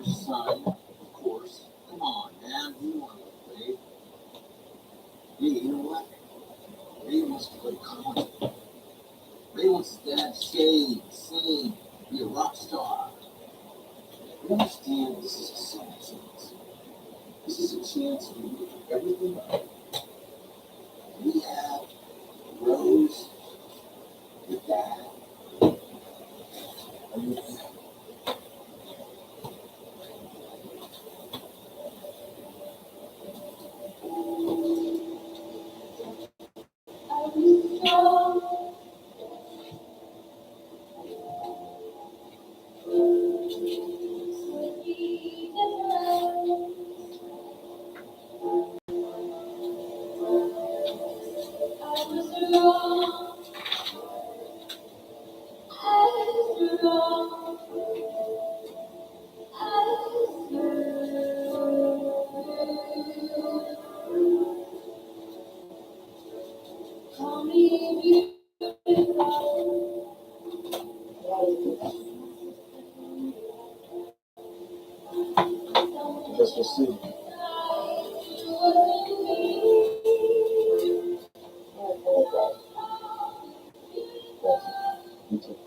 Guess we'll see. You too.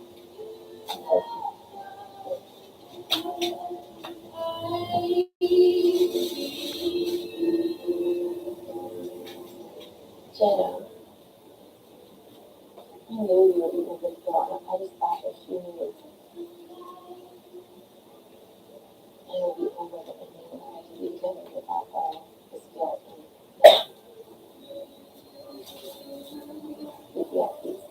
Jenna, I knew you were even this girl. I just thought that she was, I would be over the ending where I could be together without the guilt and be at peace.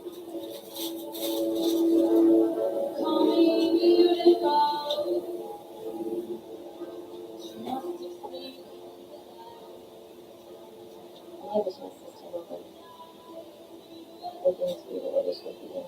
I wish my sister would look into the relationship again.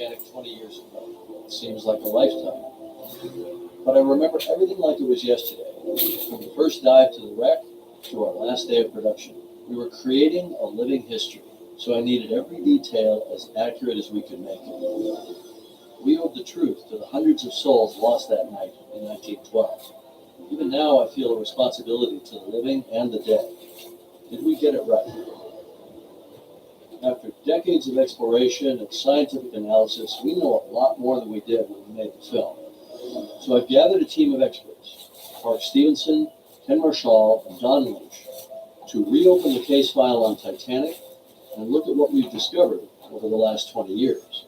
Titanic 20 years ago. It seems like a lifetime. But I remember everything like it was yesterday. From the first dive to the wreck to our last day of production. We were creating a living history, so I needed every detail as accurate as we could make it. We owed the truth to the hundreds of souls lost that night in 1912. Even now, I feel a responsibility to the living and the dead. Did we get it right? After decades of exploration and scientific analysis, we know a lot more than we did when we made the film. So I've gathered a team of experts, Mark Stevenson, Ken Marshall, and Don Lynch, to reopen the case file on Titanic and look at what we've discovered over the last 20 years.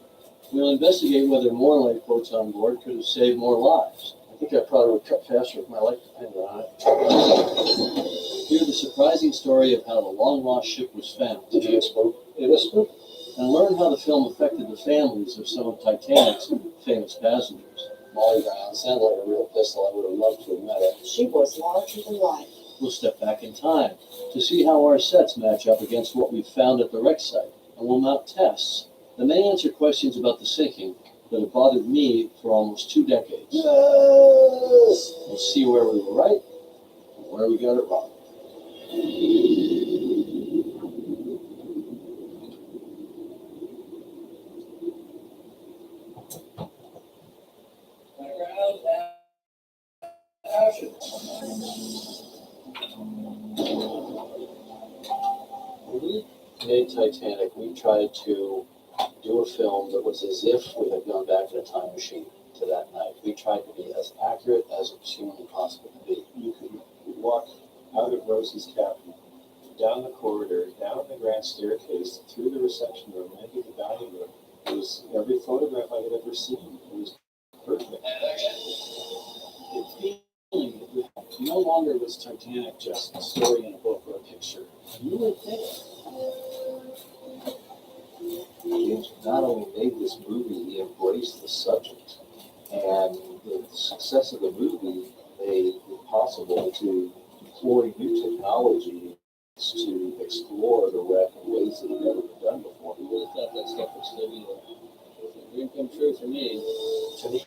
We'll investigate whether more lifeboats on board could have saved more lives. I think I probably would cut faster if my life depended on it. Hear the surprising story of how the long-lost ship was found. Did you spook? It was spook. And learn how the film affected the families of some of Titanic's famous passengers. Molly Brown sounded like a real pistol. I would have loved to have met her. She was larger than life. We'll step back in time to see how our sets match up against what we found at the wreck site, and we'll mount tests that may answer questions about the sinking that have bothered me for almost 2 decades. Yes! We'll see where we were right and where we got it wrong. Background action. When we made Titanic, we tried to do a film that was as if we had gone back in a time machine to that night. We tried to be as accurate as it was humanly possible to be. You could walk out of Rosie's cabin, down the corridor, down the grand staircase, through the reception room, into the dining room. It was every photograph I had ever seen. It was perfect. The feeling that we had, no longer was Titanic just a story in a book or a picture. You would think James not only made this movie, he embraced the subject. And the success of the movie made it possible to employ new technology to explore the wreck in ways that had never been done before. We really thought that stuff was going to be a dream come true for me. To me,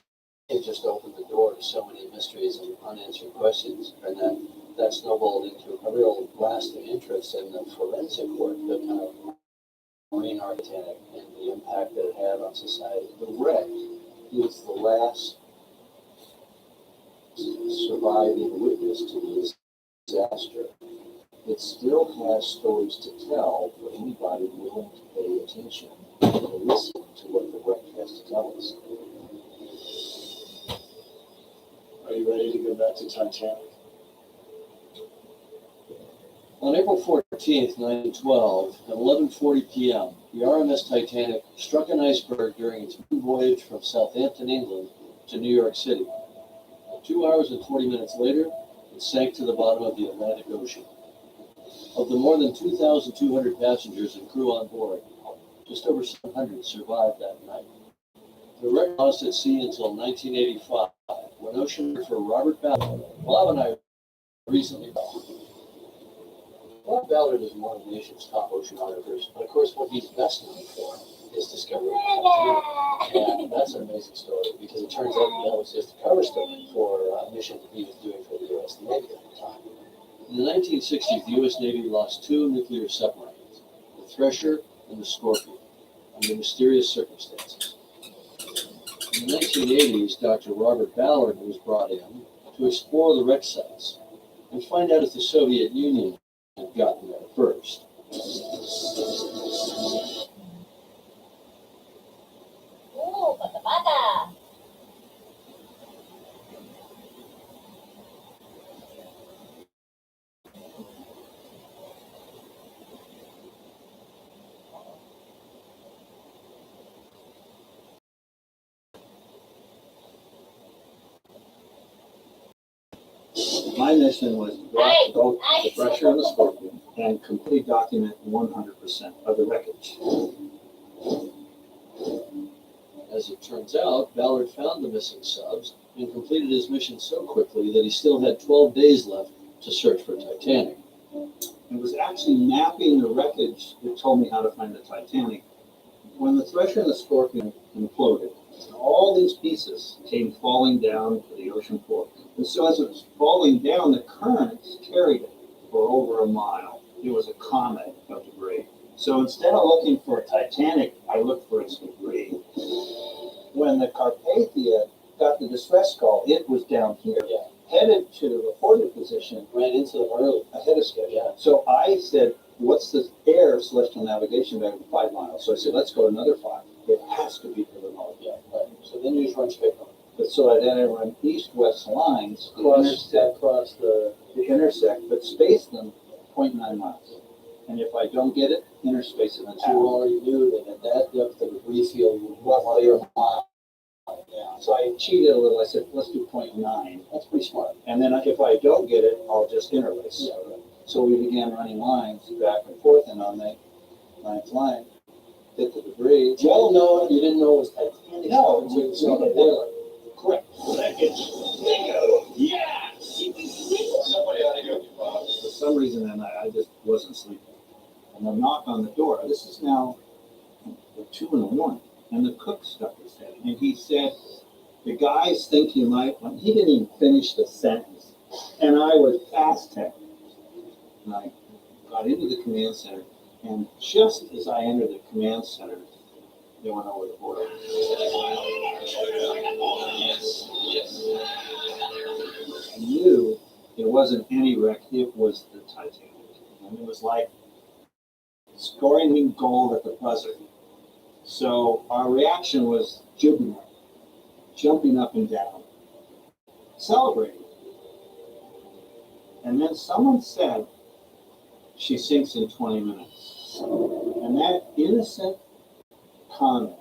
it just opened the door to so many mysteries and unanswered questions, and that snowballed into a real lasting interest in the forensic work, the kind of marine Titanic and the impact that it had on society. The wreck is the last surviving witness to the disaster. It still has stories to tell for anybody willing to pay attention and listen to what the wreck has to tell us. Are you ready to go back to Titanic? On April 14th, 1912, at 11:40 p.m., the RMS Titanic struck an iceberg during its voyage from Southampton, England, to New York City. 2 hours and 40 minutes later, it sank to the bottom of the Atlantic Ocean. Of the more than 2,200 passengers and crew on board, just over 700 survived that night. The wreck lost at sea until 1985, when oceanographer Robert Ballard, Bob and I recently Bob Ballard is one of the nation's top oceanographers, but of course what he's best known for is discovering Titanic. And that's an amazing story, because it turns out that was just a cover story for a mission that he was doing for the U.S. Navy at the time. In the 1960s, the U.S. Navy lost 2 nuclear submarines, the Thresher and the Scorpion, under mysterious circumstances. In the 1980s, Dr. Robert Ballard was brought in to explore the wreck sites and find out if the Soviet Union had gotten there first. Ooh, pata. My mission was to go out to both the Thresher and the Scorpion and completely document 100% of the wreckage. As it turns out, Ballard found the missing subs and completed his mission so quickly that he still had 12 days left to search for Titanic. It was actually mapping the wreckage that told me how to find the Titanic when the Thresher and the Scorpion imploded, all these pieces came falling down to the ocean floor. And so as it was falling down, the currents carried it for over a mile. It was a comet of debris. So instead of looking for a Titanic, I looked for its debris. When the Carpathia got the distress call, it was down here, headed to the reported position, Ran into them early. ahead of schedule. Yeah. So I said, what's the air celestial navigation back 5 miles? So I said, let's go another 5. It has to be to the north. Yeah, right. So then you just run straight on. But so I then run east-west lines to Across the. intersect, but space them 0.9 miles. And if I don't get it, interspace it in But you already knew that at that depth, the debris field would roughly a mile. Yeah, So I cheated a little. I said, let's do 0.9. that's pretty smart. And then if I don't get it, I'll just interlace. Yeah, right. So we began running lines back and forth, and on the 9th line, hit the debris. Well, no, you didn't know it was Titanic. No, until you we saw the didn't. boiler. Correct. Bingo. Yeah. Somebody ought to go to Bob. For some reason, then I just wasn't sleeping. And I knock on the door. This is now 2 in the morning, and the cook stuck his head. And he said, the guys think you might. He didn't even finish the sentence, and I was past him. And I got into the command center, and just as I entered the command center, they went over the border. Yes, yes. I knew it wasn't any wreck, it was the Titanic. And it was like scoring gold at the buzzer. So our reaction was jubilant, jumping up and down, celebrating. And then someone said, she sinks in 20 minutes. And that innocent comment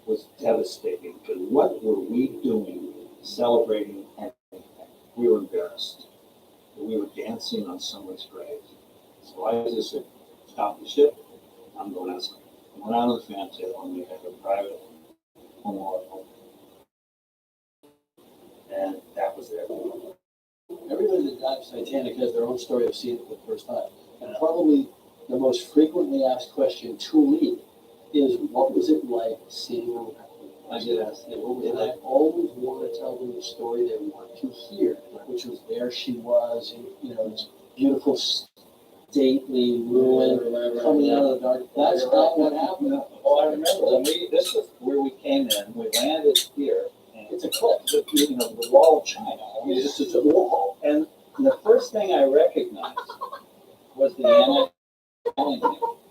was devastating, because what were we doing celebrating anything? We were embarrassed. We were dancing on someone's grave. So I just said, stop the ship, I'm going out. I went out on the fan tail, and we had a private memorial. And that was there. Everybody that dives Titanic has their own story of seeing it for the first time. And probably the most frequently asked question to me is, what was it like seeing a wreck? I did ask them. And I always want to tell them the story they want to hear, which was there she was, in, this beautiful, stately ruin coming out of the dark. That's not what happened. Oh, I remember. This was where we came in. We landed here. And It's a cliff. the wall of China. I mean, it's just a wall. And the first thing I recognized was the anti-Italian.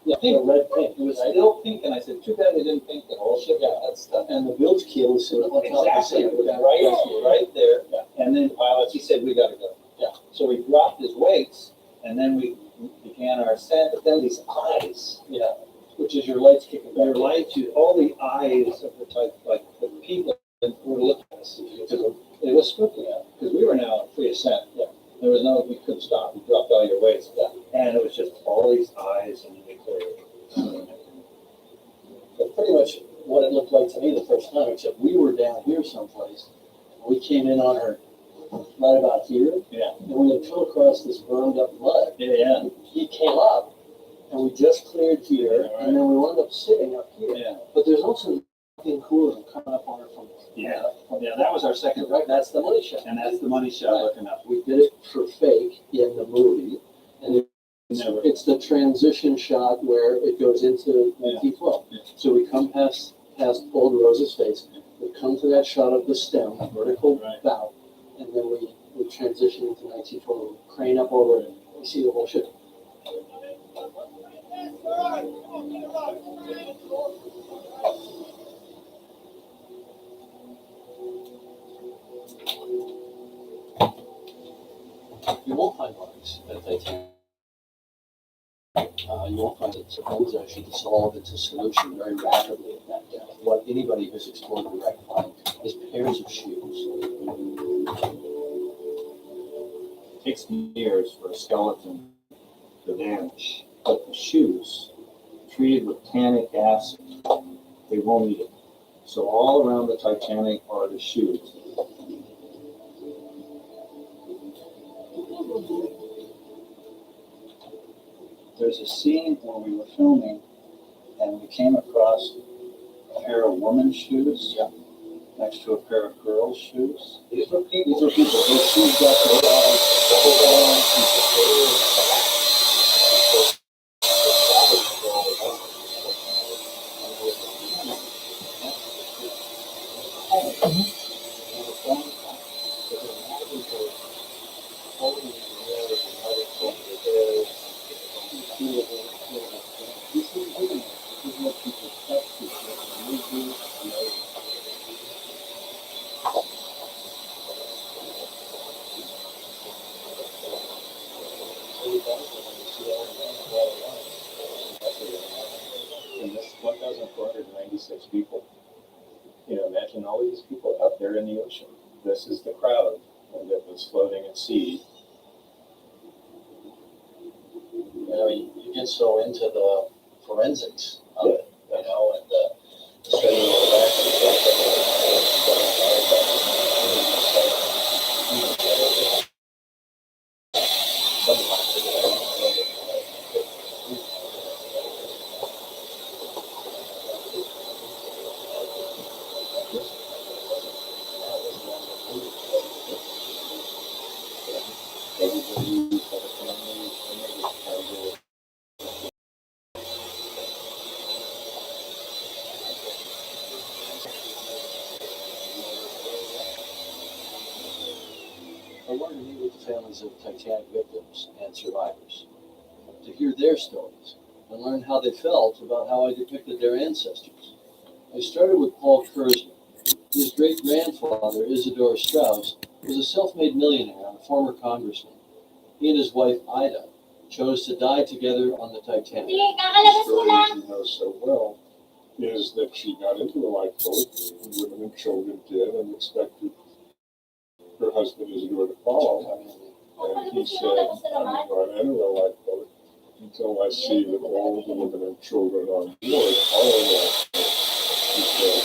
Yeah, the red paint. It was still pink, and I said, too bad they didn't paint the whole ship. Yeah, that stuff. And the bilge keel was sitting on top of the Exactly. ship. It was right there. And then he said, we gotta go. Yeah. So we dropped his weights, and then we began our ascent. But then these eyes, Yeah, which is your lights kicking back. your lights, all the eyes of the type, like the people that were looking at us. It was spooky, because we were now on free ascent. Yeah. There was we couldn't stop. You dropped all your weights. Yeah. And it was just all these eyes, and they cleared. But pretty much what it looked like to me the first time, except we were down here someplace. We came in on her right about here, Yeah. and we had come across this burned up mud. Yeah. He came up, and we just cleared here, Yeah, right. and then we wound up sitting up here. Yeah. But there's also nothing cooler than coming up on her from Yeah. Yeah. That was our second right. That's the money shot. and that's the money shot Right. looking up. We did it for fake in the movie, and Never. it's the transition shot where it goes into Yeah. 1912. Yeah. So we come past old Rose's face, we come to that shot of the stem, vertical Right. bow, and then we transition into 1912, crane up over it, and we see the whole ship. You won't find marks at Titanic. You won't find that bones actually dissolve into solution very rapidly at that depth. What anybody who's explored the wreck finds is pairs of shoes. It takes years for a skeleton to vanish, but the shoes, treated with tannic acid, they won't eat it. So all around the Titanic are the shoes. There's a scene where we were filming and we came across a pair of women's shoes. Yeah. Next to a pair of girls' shoes. These were people. These were people, those shoes got to And this 1,496 people. You know, imagine all of these people out there in the ocean. This is the crowd that was floating at sea. You know, you get so into the forensics of it, you know, and the studying of the Everybody had a family, and it was kind of I wanted to meet with the families of Titanic victims and survivors to hear their stories and learn how they felt about how I depicted their ancestors. I started with Paul Kurzman. His great-grandfather, Isidor Strauss, was a self-made millionaire and a former congressman. He and his wife, Ida, chose to die together on the Titanic. The story she knows so well is that she got into the lifeboat, and women and children did, and expected her husband Isidore to follow. And he said, I'm not enter the lifeboat until I see that all of the women and children on board are alive. He said,